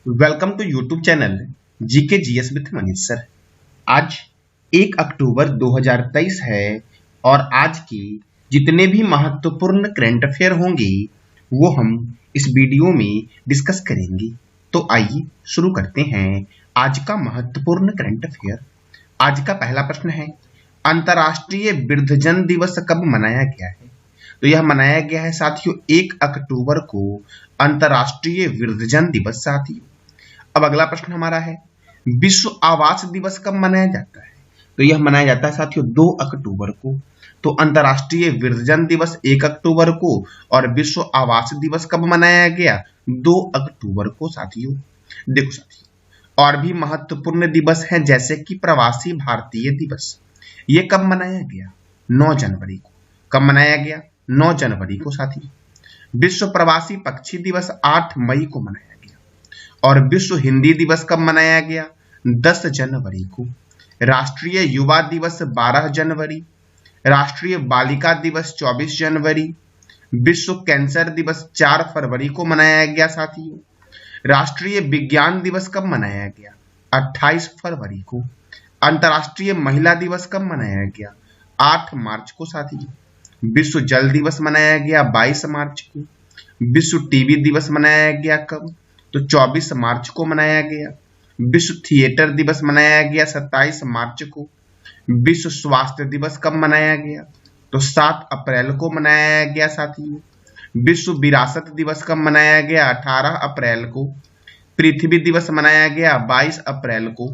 Welcome to YouTube channel GK GS with Manish sir. आज 1 अक्टूबर 2023 है और आज के जितने भी महत्वपूर्ण करंट अफेयर होंगे वो हम इस वीडियो में डिस्कस करेंगे। तो आइए शुरू करते हैं आज का महत्वपूर्ण करंट अफेयर। आज का पहला प्रश्न है, अंतर्राष्ट्रीय वृद्धजन दिवस कब मनाया गया है? तो यह मनाया गया है साथियों 1 अक्टूबर को अंतर्राष्ट्रीय वृद्धजन दिवस साथियों। अब अगला प्रश्न हमारा है, विश्व आवास दिवस कब मनाया जाता है? तो यह मनाया जाता है साथियों 2 अक्टूबर को। तो अंतर्राष्ट्रीय वृद्धजन दिवस 1 अक्टूबर को और विश्व आवास दिवस कब मनाया गया? 2 अक्टूबर को साथियों। देखो साथियों, और भी महत्वपूर्ण दिवस हैं जैसे कि प्रवासी भारतीय दिवस। ये कब मनाया गया? 9 जनवरी को। कब मनाया गया? 9 जनवरी को साथियों। विश्व प्रवासी पक्षी दिवस 8 मई को मनाया गया। और विश्व हिंदी दिवस कब मनाया गया? 10 जनवरी को। राष्ट्रीय युवा दिवस 12 जनवरी। राष्ट्रीय बालिका दिवस 24 जनवरी। विश्व कैंसर दिवस 4 फरवरी को मनाया गया साथियों। राष्ट्रीय विज्ञान दिवस कब मनाया गया? 28 फरवरी को। अंतर्राष्ट्रीय महिला दिवस कब मनाया गया? 8 मार्च को साथियों। विश्व जल दिवस मनाया गया 22 मार्च को। विश्व टीबी दिवस मनाया गया कब? तो 24 मार्च को मनाया गया। विश्व थिएटर दिवस मनाया गया 27 मार्च को। विश्व स्वास्थ्य दिवस कब मनाया गया? तो 7 अप्रैल को मनाया गया साथियों। विश्व विरासत दिवस कब मनाया गया? 18 अप्रैल को। पृथ्वी दिवस मनाया गया 22 अप्रैल को।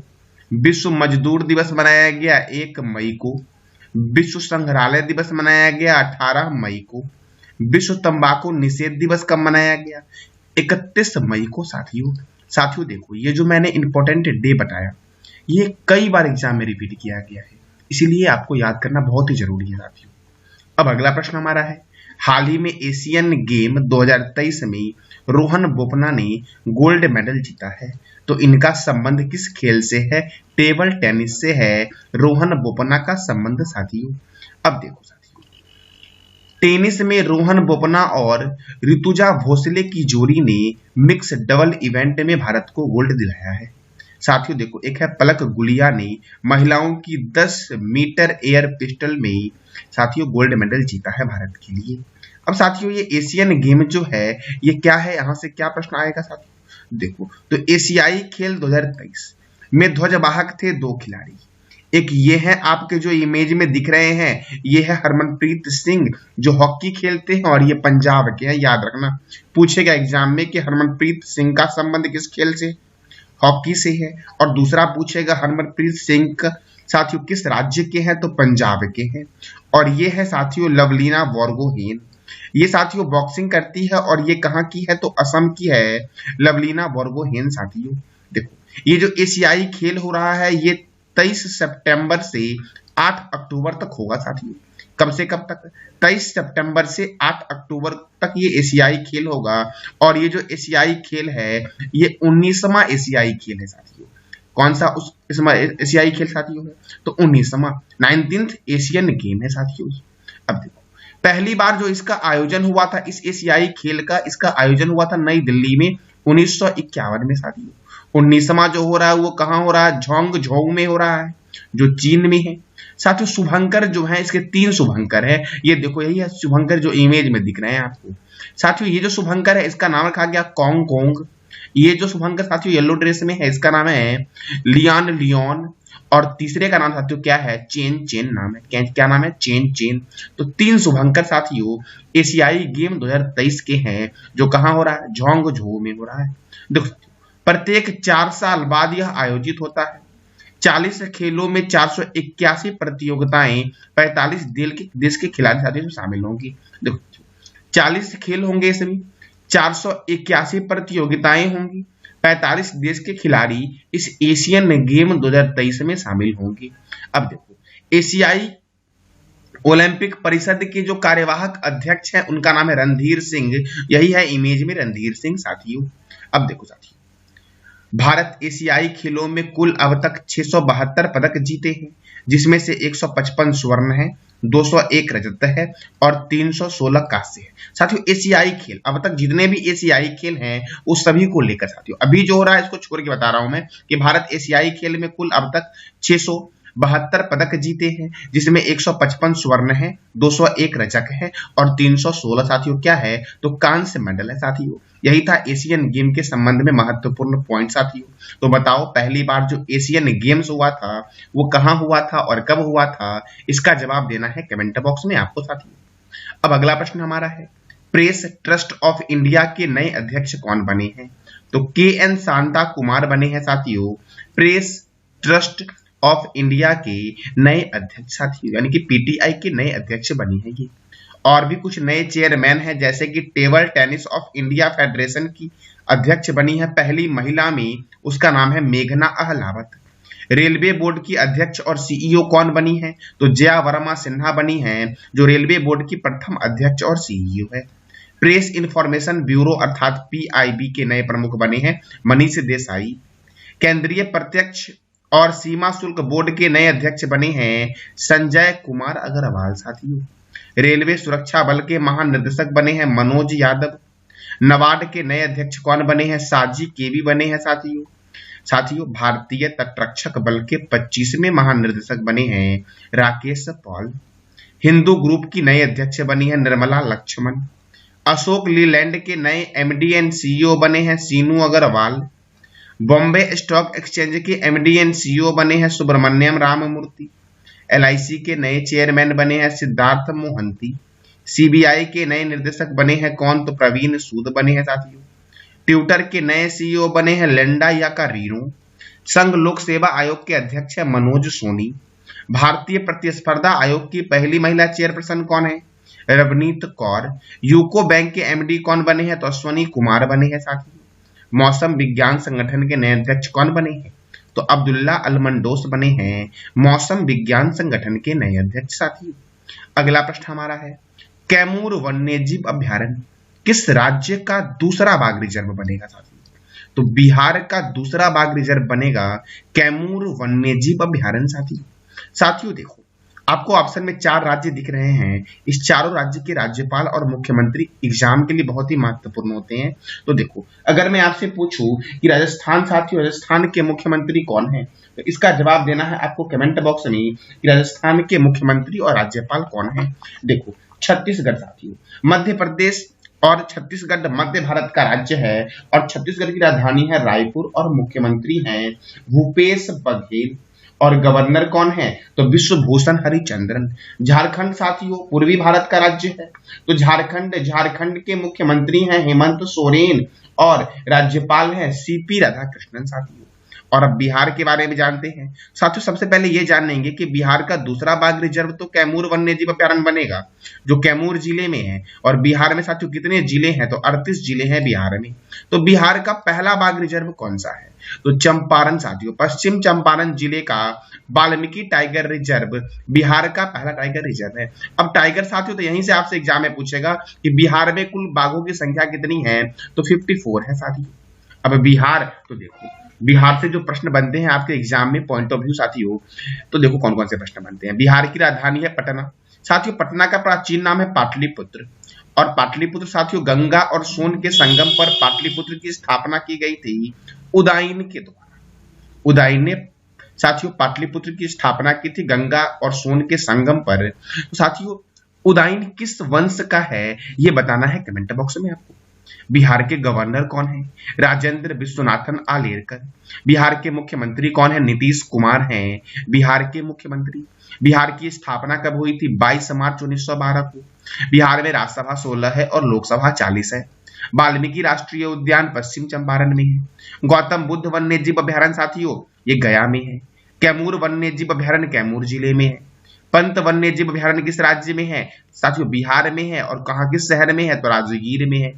विश्व मजदूर दिवस मनाया गया 1 मई को। विश्व संग्रहालय दिवस मनाया गया 18 मई को। विश्व तंबाकू निषेध दिवस कब मनाया गया? 31 मई को साथियों। साथियों देखो, ये जो मैंने इंपॉर्टेंट डे बताया ये कई बार एग्जाम में रिपीट किया गया है, इसीलिए आपको याद करना बहुत ही जरूरी है साथियों। अब अगला प्रश्न हमारा है, हाल ही में एशियन गेम 2023 में रोहन बोपन्ना ने गोल्ड मेडल जीता है। तो इनका संबंध किस खेल से है? टेबल टेनिस से है रोहन बोपन्ना का संबंध साथियों। अब देखो साथियों, टेनिस में रोहन बोपन्ना और ऋतुजा भोसले की जोड़ी ने मिक्स डबल इवेंट में भारत को गोल्ड दिलाया है साथियों। देखो, एक है पलक गुलिया ने महिलाओं की 10 मीटर एयर पिस्टल में साथियों गोल्ड मेडल जीता है भारत के लिए। अब साथियों, ये एशियन गेम जो है ये क्या है, यहाँ से क्या प्रश्न आएगा साथियों? देखो, तो एशियाई खेल 2023 में ध्वजवाहक थे 2 खिलाड़ी। एक ये है आपके जो इमेज में दिख रहे हैं, ये है हरमनप्रीत सिंह जो हॉकी खेलते हैं और ये पंजाब के हैं। याद रखना, पूछेगा एग्जाम में कि हरमनप्रीत सिंह का संबंध किस खेल से? हॉकी से है। और दूसरा पूछेगा हरमनप्रीत सिंह साथियों किस राज्य के हैं? तो पंजाब के हैं। और ये है साथियों लवलीना बोरगोहेन। ये साथियों बॉक्सिंग करती है और ये कहाँ की है? तो असम की है लवलीना बोरगोहेन साथियों। देखो, ये जो एशियाई खेल हो रहा है ये 23 सितंबर से 8 अक्टूबर तक होगा साथियों। कब से कब तक? 23 सितंबर से 8 अक्टूबर तक ये एशियाई खेल होगा। और ये जो एशियाई खेल है ये 19वां एशियाई खेल है साथियों। कौन सा उस एशियाई खेल साथियों है? तो 19वां 19th एशियन गेम है साथियों। अब देखो, पहली बार जो इसका आयोजन हुआ था इस एशियाई खेल का, इसका आयोजन हुआ था नई दिल्ली में 1951 में साथियों। 19वां जो हो रहा है वो कहाँ हो रहा है? झोंगझोऊ में हो रहा है जो चीन में है साथियों। शुभंकर जो है इसके 3 शुभंकर है। ये देखो, यही है शुभंकर जो इमेज में दिख रहे हैं आपको साथियों। ये जो शुभंकर है इसका नाम रखा गया कॉन्ग कोंग। ये जो शुभंकर साथियों येलो ड्रेस में है इसका नाम है लियान लियोन। और तीसरे का नाम साथियों क्या है? चेन चेन नाम है। क्या नाम है? Chain chain. तो 3 शुभंकर साथियों एशियाई गेम 2023 के हैं जो कहाँ हो रहा है? झोंगझोऊ में हो रहा है। देखो, प्रत्येक 4 साल बाद यह आयोजित होता है। 40 खेलों में 481 प्रतियोगिताएं 45 देश के खिलाड़ी साथियों शामिल होंगी। देखो, 40 खेल होंगे, इसमें 481 प्रतियोगिताएं होंगी, 45 देश के खिलाड़ी इस एशियन गेम 2023 में शामिल होंगे। अब देखो, एशियाई ओलंपिक परिषद के जो कार्यवाहक अध्यक्ष हैं उनका नाम है रणधीर सिंह। यही है इमेज में रणधीर सिंह साथियों। अब देखो साथियों, भारत एशियाई खेलों में कुल अब तक 672 पदक जीते हैं, जिसमें से 155 स्वर्ण है, 201 रजत है और 316 कांस्य है। साथियों एशियाई खेल, अब तक जितने भी एशियाई खेल हैं उस सभी को लेकर साथियों अभी जो हो रहा है इसको छोड़ के बता रहा हूं मैं कि भारत एशियाई खेल में कुल अब तक 672 पदक जीते हैं, जिसमें 155 स्वर्ण है, 201 रजक है और 316 साथियों क्या है तो कांस्य मेडल है साथियों। यही था एशियन गेम के संबंध में महत्वपूर्ण पॉइंट साथियों। तो बताओ पहली बार जो एशियन गेम्स हुआ था वो कहाँ हुआ था और कब हुआ था, इसका जवाब देना है कमेंट बॉक्स में आपको साथियों। अब अगला प्रश्न हमारा है, प्रेस ट्रस्ट ऑफ इंडिया के नए अध्यक्ष कौन बने हैं? तो के.एन. शांता कुमार बने हैं साथियों प्रेस ट्रस्ट ऑफ इंडिया के नए अध्यक्ष साथियों, यानी कि पीटीआई के नए अध्यक्ष बनी है ये। और भी कुछ नए चेयरमैन हैं, जैसे कि table tennis of India federation की अध्यक्ष बनी है पहली महिला में, उसका नाम है मेघना अहलावत। रेलवे बोर्ड की अध्यक्ष और सीईओ कौन बनी है? तो जया वर्मा सिन्हा बनी है, जो रेलवे बोर्ड की प्रथम अध्यक्ष और सीईओ है। प्रेस इंफॉर्मेशन ब्यूरो अर्थात पीआईबी के नए प्रमुख बने हैं मनीष देसाई। केंद्रीय प्रत्यक्ष और सीमा शुल्क बोर्ड के नए अध्यक्ष बने हैं संजय कुमार अग्रवाल साथियों। रेलवे सुरक्षा बल के महानिदेशक बने हैं मनोज यादव। नबार्ड के नए अध्यक्ष कौन बने हैं? साजी केवी बने हैं साथियों भारतीय तटरक्षक बल के 25वें महानिदेशक बने हैं राकेश पॉल। हिंदू ग्रुप की नई अध्यक्ष बनी है निर्मला लक्ष्मण। अशोक लीलैंड के नए एमडी एंड सीईओ बने हैं सीनू अग्रवाल। बॉम्बे स्टॉक एक्सचेंज के एमडी एंड सीईओ बने हैं सुब्रमण्यम राममूर्ति। एलआईसी के नए चेयरमैन बने हैं सिद्धार्थ मोहंती। सीबीआई के नए निर्देशक बने हैं कौन? तो प्रवीण सूद बने हैं साथियों। ट्विटर के नए सीईओ बने हैं लेंडा याकारीनो। संघ लोक सेवा आयोग के अध्यक्ष है मनोज सोनी। भारतीय प्रतिस्पर्धा आयोग की पहली महिला चेयरपर्सन कौन है? रवनीत कौर। यूको बैंक के एमडी कौन बने हैं? तो अश्वनी कुमार बने हैं साथियों। मौसम विज्ञान संगठन के नए अध्यक्ष कौन बने हैं? तो अब्दुल्ला अलमंडोस बने हैं मौसम विज्ञान संगठन के नए अध्यक्ष साथियों। अगला प्रश्न हमारा है, कैमूर वन्यजीव अभ्यारण्य किस राज्य का दूसरा बाघ रिजर्व बनेगा साथियों? तो बिहार का दूसरा बाघ रिजर्व बनेगा कैमूर वन्यजीव अभ्यारण्य साथियों देखो आपको ऑप्शन में 4 राज्य दिख रहे हैं। इस चारों राज्य के राज्यपाल और मुख्यमंत्री एग्जाम के लिए बहुत ही महत्वपूर्ण होते हैं। तो देखो अगर मैं आपसे पूछूं कि राजस्थान साथियों राजस्थान के मुख्यमंत्री कौन है, तो इसका जवाब देना है आपको कमेंट बॉक्स में कि राजस्थान के मुख्यमंत्री और राज्यपाल कौन है। देखो छत्तीसगढ़ साथियों, मध्य प्रदेश और छत्तीसगढ़ मध्य भारत का राज्य है और छत्तीसगढ़ की राजधानी है रायपुर और मुख्यमंत्री हैं भूपेश बघेल और गवर्नर कौन है? तो विश्वभूषण हरिचंद्रन। झारखंड साथियों पूर्वी भारत का राज्य है, तो झारखंड के मुख्यमंत्री हैं हेमंत सोरेन और राज्यपाल हैं सीपी राधाकृष्णन साथियों। और अब बिहार के बारे में जानते हैं साथियों। सबसे पहले ये जानेंगे कि बिहार का दूसरा बाघ रिजर्व तो कैमूर वन्यजीव अभ्यारण्य बनेगा जो कैमूर जिले में है। और बिहार में साथियों कितने जिले हैं? तो 38 जिले हैं बिहार में। तो बिहार का पहला बाघ रिजर्व कौन सा है? तो चंपारण साथियों, पश्चिम चंपारण जिले का वाल्मीकि टाइगर रिजर्व बिहार का पहला टाइगर रिजर्व है। अब टाइगर साथियों तो यहीं से आपसे एग्जाम में पूछेगा कि बिहार में कुल बाघों की संख्या कितनी है? तो 54 है साथियों। अब बिहार तो देखो बिहार से जो प्रश्न बनते हैं आपके एग्जाम में पॉइंट ऑफ व्यू साथियों, तो देखो कौन कौन से प्रश्न बनते हैं। बिहार की राजधानी है पटना साथियों। पटना का प्राचीन नाम है पाटलिपुत्र और पाटलिपुत्र साथियों गंगा और सोन के संगम पर पाटलिपुत्र की स्थापना की गई थी उदयन के द्वारा। उदयन ने साथियों पाटलिपुत्र की स्थापना की थी गंगा और सोन के संगम पर। तो साथियों उदयन किस वंश का है ये बताना है कमेंट बॉक्स में आपको। बिहार के गवर्नर कौन है? राजेंद्र विश्वनाथन आलेरकर। बिहार के मुख्यमंत्री कौन है? नीतीश कुमार हैं बिहार के मुख्यमंत्री। बिहार की स्थापना कब हुई थी? 22 मार्च 1912 को। बिहार में राज्यसभा 16 है और लोकसभा 40 है। वाल्मीकि राष्ट्रीय उद्यान पश्चिम चंपारण में है। गौतम बुद्ध वन्यजीव अभ्यारण्य साथियों ये गया में है। कैमूर वन्यजीव अभ्यारण्य कैमूर जिले में है। पंत वन्यजीव अभ्यारण्य किस राज्य में है? साथियों बिहार में है। और कहाँ किस शहर में है? तो राजगीर में है।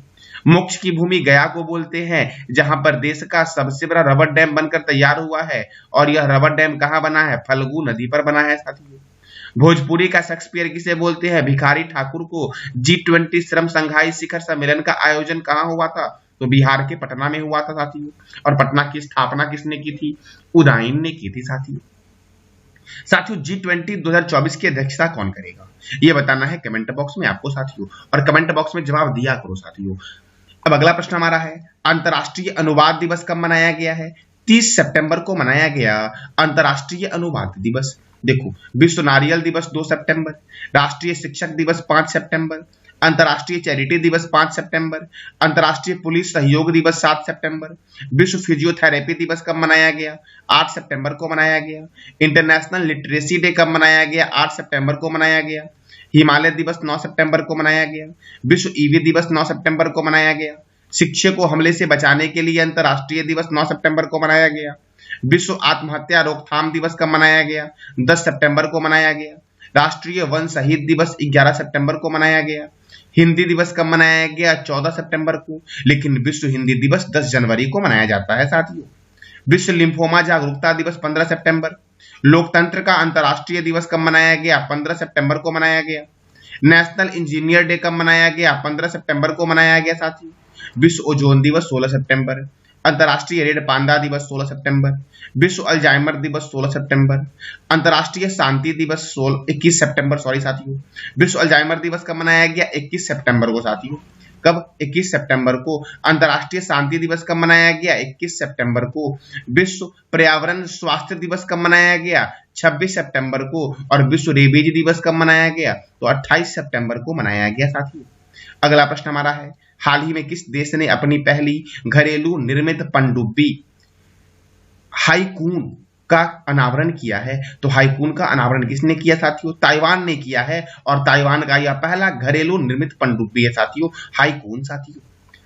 मोक्ष की भूमि गया को बोलते हैं जहां पर देश का सबसे बड़ा रबर डैम बनकर तैयार हुआ है और यह रबर डैम कहां बना है? फल्गु नदी पर बना है साथियों। भोजपुरी का शेक्सपियर किसे बोलते हैं? भिखारी ठाकुर को। G20 श्रम संघाई शिखर सम्मेलन का आयोजन कहां हुआ था? तो बिहार के पटना में हुआ था साथियों। और पटना की स्थापना किसने की थी? उदयन ने की थी साथियों। साथियों G20 2024 की अध्यक्षता कौन करेगा, ये बताना है कमेंट बॉक्स में आपको साथियों, और कमेंट बॉक्स में जवाब दिया करो साथियों। अब अगला प्रश्न हमारा है, अंतर्राष्ट्रीय अनुवाद दिवस कब मनाया गया है? 30 सितंबर को मनाया गया अंतर्राष्ट्रीय अनुवाद दिवस। देखो, विश्व नारियल दिवस 2 सितंबर, राष्ट्रीय शिक्षक दिवस 5 सितंबर, अंतर्राष्ट्रीय चैरिटी दिवस 5 सितंबर, अंतर्राष्ट्रीय पुलिस सहयोग दिवस 7 सितंबर, विश्व फिजियोथेरेपी दिवस कब मनाया गया? 8 सितंबर को मनाया गया। इंटरनेशनल लिटरेसी डे कब मनाया गया? 8 सितंबर को मनाया गया। हिमालय दिवस 9 सितंबर को मनाया गया। विश्व ईवी दिवस 9 सितंबर को मनाया गया। शिक्षक को हमले से बचाने के लिए अंतर्राष्ट्रीय दिवस 9 सितंबर को मनाया गया। विश्व आत्महत्या रोकथाम दिवस कब मनाया गया? 10 सितंबर को मनाया गया। राष्ट्रीय वन शहीद दिवस 11 सितंबर को मनाया गया। हिंदी दिवस कब मनाया गया? 14 सितंबर को, लेकिन विश्व हिंदी दिवस 10 जनवरी को मनाया जाता है साथियों। विश्व लिम्फोमा जागरूकता दिवस 15 सितंबर। लोकतंत्र का अंतर्राष्ट्रीय दिवस कब मनाया गया? 15 सितंबर को मनाया गया। नेशनल इंजीनियर डे कब मनाया गया? 15 सितंबर को मनाया गया साथियों। विश्व ओजोन दिवस 16 सितंबर। अंतर्राष्ट्रीय रेड पांडा दिवस 16 सितंबर। विश्व अल्जाइमर दिवस 16 सितंबर। अंतर्राष्ट्रीय शांति दिवस 21 सितंबर साथियों। विश्व अल्जाइमर दिवस कब मनाया गया? 21 सितंबर को साथियों। कब? 21 सितंबर को। अंतर्राष्ट्रीय शांति दिवस कब मनाया गया? 21 सितंबर को। विश्व पर्यावरण स्वास्थ्य दिवस कब मनाया गया? 26 सितंबर को। और विश्व रेबीज दिवस कब मनाया गया? तो 28 सितंबर को मनाया गया साथियों। अगला प्रश्न हमारा है, हाल ही में किस देश ने अपनी पहली घरेलू निर्मित पनडुब्बी हाईकून का अनावरण किया है? तो हाईकून का अनावरण किसने किया साथियों? ताइवान ने किया है, और ताइवान का यह पहला घरेलू निर्मित पनडुब्बी है साथियों, हाईकून साथियों।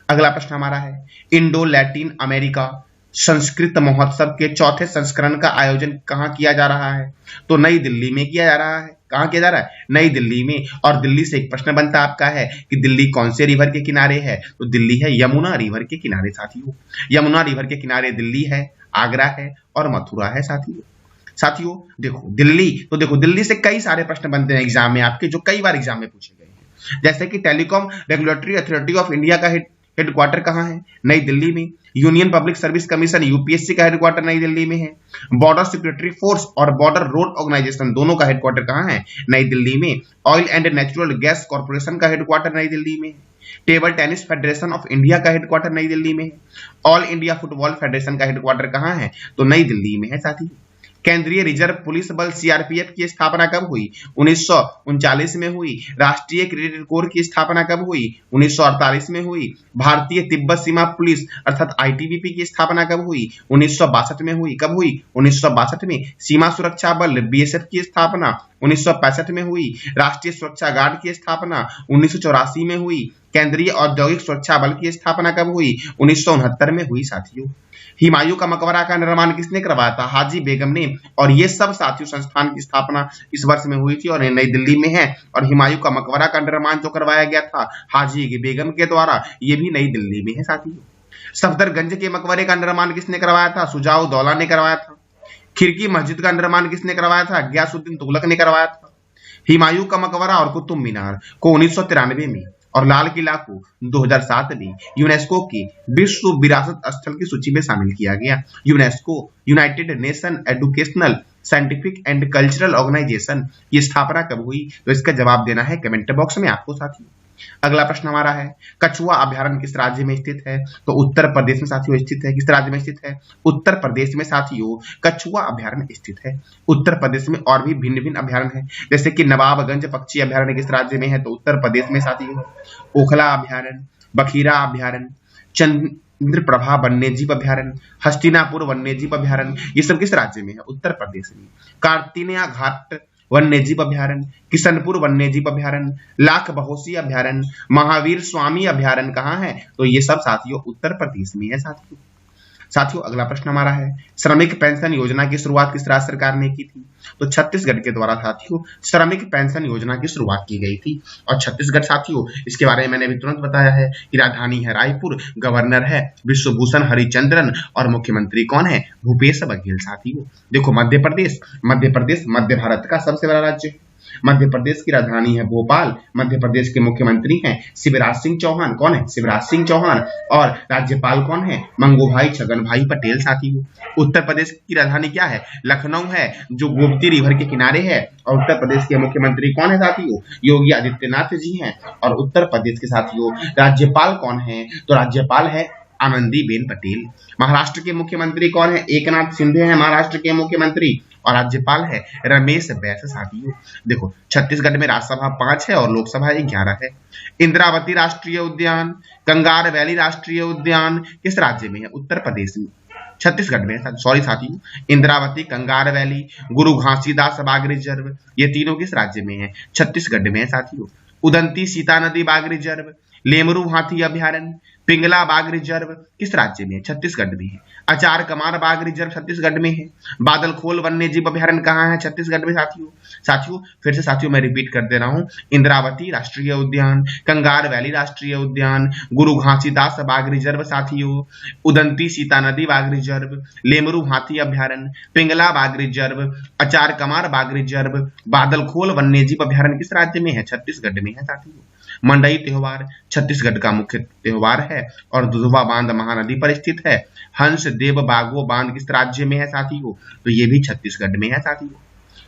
अगला प्रश्न हमारा है, इंडो लैटिन अमेरिका संस्कृत महोत्सव के चौथे संस्करण का आयोजन कहाँ किया जा रहा है? तो नई दिल्ली में किया जा रहा है। कहाँ किया जा रहा है? नई दिल्ली में। और दिल्ली से एक प्रश्न बनता आपका है कि दिल्ली कौन से रिवर के किनारे है? तो दिल्ली है यमुना रिवर के किनारे साथियों। यमुना रिवर के किनारे दिल्ली है, आगरा है और मथुरा है साथियों। देखो दिल्ली से कई सारे प्रश्न बनते हैं एग्जाम में आपके, जो कई बार एग्जाम में पूछे गए हैं। जैसे कि telecom regulatory authority of India का हेडक्वार्टर कहाँ है? नई दिल्ली में। Union public service commission UPSC का हेडक्वार्टर नई दिल्ली में है। बॉर्डर सिक्योरिटी फोर्स और बॉर्डर रोड ऑर्गेनाइजेशन दोनों का हेडक्वार्टर कहाँ है? नई दिल्ली में। Oil and natural gas corporation का हेडक्वार्टर नई दिल्ली में। Table tennis federation of India का हेडक्वार्टर नई दिल्ली में है। ऑल इंडिया फुटबॉल फेडरेशन का हेडक्वार्टर कहाँ है? तो नई दिल्ली में है साथी। केंद्रीय रिजर्व पुलिस बल सीआरपीएफ की स्थापना कब हुई? 1939 में हुई। राष्ट्रीय क्रेडिट कोर की स्थापना कब हुई? 1948 में हुई। भारतीय तिब्बत सीमा पुलिस अर्थात आईटीबीपी की स्थापना कब हुई? 1962 में हुई। कब हुई? 1962 में। सीमा सुरक्षा बल बीएसएफ की स्थापना 1965 में हुई। राष्ट्रीय सुरक्षा गार्ड की स्थापना 1984 में हुई। केंद्रीय औद्योगिक सुरक्षा बल की स्थापना कब हुई? 1969 में हुई साथियों। हुमायूं का मकबरा का निर्माण किसने करवाया था? हाजी बेगम ने। और ये सब साथियों संस्थान की स्थापना इस वर्ष में हुई थी और नई दिल्ली में है। और हुमायूं का मकबरा का निर्माण जो करवाया गया था हाजी बेगम के द्वारा, ये भी नई दिल्ली में है साथियों। सफदरगंज के मकबरे का निर्माण किसने करवाया था? शुजाउद्दौला ने करवाया था। खिरकी मस्जिद का निर्माण किसने करवाया था? गयासुद्दीन तुगलक ने करवाया था। हुमायूं का मकबरा और कुतुब मीनार को 1993 में और लाल किला को 2007 में यूनेस्को की विश्व विरासत स्थल की सूची में शामिल किया गया। UNESCO united nation educational scientific and cultural organisation की स्थापना कब हुई? तो इसका जवाब देना है कमेंट बॉक्स में आपको साथियों। अगला प्रश्न हमारा है, कछुआ अभयारण्य किस राज्य में स्थित है? तो उत्तर प्रदेश में साथियों स्थित है। किस राज्य में स्थित है? उत्तर प्रदेश में साथियों कछुआ अभयारण्य स्थित है। उत्तर प्रदेश में और भी भिन्न भिन्न अभयारण्य है, जैसे कि नवाबगंज पक्षी अभयारण्य किस राज्य में है? तो उत्तर प्रदेश में साथियों। ओखला अभयारण्य, बखीरा अभयारण्य, चंद्रप्रभा वन्यजीव अभयारण्य, हस्तिनापुर वन्यजीव अभयारण्य, ये सब किस राज्य में है? उत्तर प्रदेश में। कार्तिनिया घाट वन्यजीव अभयारण्य, किशनपुर वन्यजीव अभयारण्य, लाख बहोसी अभयारण्य, महावीर स्वामी अभयारण्य कहाँ है? तो ये सब साथियों उत्तर प्रदेश में है साथियों। अगला प्रश्न हमारा है, श्रमिक पेंशन योजना की शुरुआत किस राज्य सरकार ने की थी? तो छत्तीसगढ़ के द्वारा साथियों श्रमिक पेंशन योजना की शुरुआत की गई थी। और छत्तीसगढ़ साथियों इसके बारे में मैंने अभी तुरंत बताया है कि राजधानी है रायपुर, गवर्नर है विश्वभूषण हरिचंद्रन और मुख्यमंत्री कौन है? भूपेश बघेल साथियों। देखो मध्य प्रदेश मध्य भारत का सबसे बड़ा राज्य है। मध्य प्रदेश की राजधानी है भोपाल। मध्य प्रदेश के मुख्यमंत्री हैं शिवराज सिंह चौहान। कौन है? शिवराज सिंह चौहान। और राज्यपाल कौन है? मंगूभाई छगन भाई पटेल साथियों। उत्तर प्रदेश की राजधानी क्या है? लखनऊ है, जो गोमती रिवर के किनारे है। और उत्तर प्रदेश के मुख्यमंत्री कौन है साथियों? योगी आदित्यनाथ जी हैं। और उत्तर प्रदेश के साथियों राज्यपाल कौन है? तो राज्यपाल है आनंदीबेन पटेल। महाराष्ट्र के मुख्यमंत्री कौन है? एकनाथ शिंदे हैं महाराष्ट्र के मुख्यमंत्री। और राज्यपाल है रमेश बैस साथियों। देखो, छत्तीसगढ़ में राज्यसभा 5 है और लोकसभा 11 है। इंद्रावती राष्ट्रीय उद्यान, कंगार वैली राष्ट्रीय उद्यान किस राज्य में है? उत्तर प्रदेश में, छत्तीसगढ़ में। सॉरी साथियों, इंद्रावती, कंगार वैली, गुरु घासीदास बाघ रिजर्व, ये तीनों किस राज्य में है? छत्तीसगढ़ में है साथियों। उदंती सीता नदी बाघ रिजर्व, लेमरू हाथी अभ्यारण्य, पिंगला बाघ रिजर्व किस राज्य में है? छत्तीसगढ़ में है। अचार कमार बाघ रिजर्व छत्तीसगढ़ में है। बादलखोल वन्य जीव अभ्यारण्य कहाँ है? छत्तीसगढ़ में साथियों फिर से साथियों मैं रिपीट कर दे रहा हूँ। इंद्रावती राष्ट्रीय उद्यान, कंगार वैली राष्ट्रीय उद्यान, गुरु घासीदास बाघ रिजर्व साथियों, उदंती सीता नदी बाघ रिजर्व, लेमरू हाथी अभ्यारण्य, पिंगला बाघ रिजर्व, अचार कमार बाघ रिजर्व, बादलखोल वन्य जीव अभ्यारण्य किस राज्य में है? छत्तीसगढ़ में है साथियों। मंडई त्योहार छत्तीसगढ़ का मुख्य त्योहार है और दुधवा बांध महानदी पर स्थित है। हंस देव बागो बांध किस राज्य में है साथियों? तो ये भी छत्तीसगढ़ में है साथियों।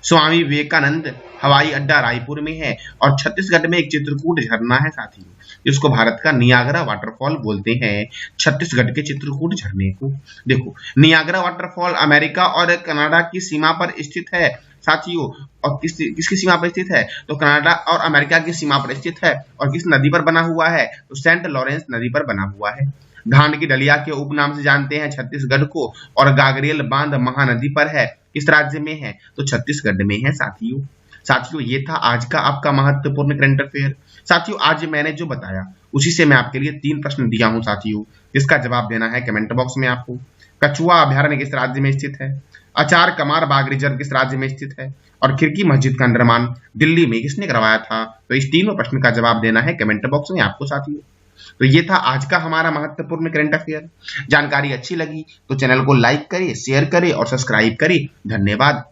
स्वामी विवेकानंद हवाई अड्डा रायपुर में है। और छत्तीसगढ़ में एक चित्रकूट झरना है साथियों, जिसको भारत का नियाग्रा वाटरफॉल बोलते हैं, छत्तीसगढ़ के चित्रकूट झरने को। देखो, नियाग्रा वाटरफॉल अमेरिका और कनाडा की सीमा पर स्थित है साथियों। और किसकी सीमा पर स्थित है? तो कनाडा और अमेरिका की सीमा पर स्थित है। और किस नदी पर बना हुआ है? तो सेंट लॉरेंस नदी पर बना हुआ है। धान की डलिया के उपनाम से जानते हैं छत्तीसगढ़ को। और गागरेल बांध महानदी पर है, किस राज्य में है? तो छत्तीसगढ़ में है साथियों ये था आज का आपका महत्वपूर्ण करंट अफेयर। साथियों, आज मैंने जो बताया उसी से मैं आपके लिए 3 प्रश्न दिया हूं साथियों, जिसका जवाब देना है कमेंट बॉक्स में आपको। कछुआ अभ्यारण्य किस राज्य में स्थित है? अचार कमार बाघ रिजर्व किस राज्य में स्थित है? और खिड़की मस्जिद का निर्माण दिल्ली में किसने करवाया था? तो इस तीनों प्रश्न का जवाब देना है कमेंट बॉक्स में आपको साथियों। तो ये था आज का हमारा महत्वपूर्ण करंट अफेयर। जानकारी अच्छी लगी तो चैनल को लाइक करें, शेयर करें और सब्सक्राइब करें। धन्यवाद।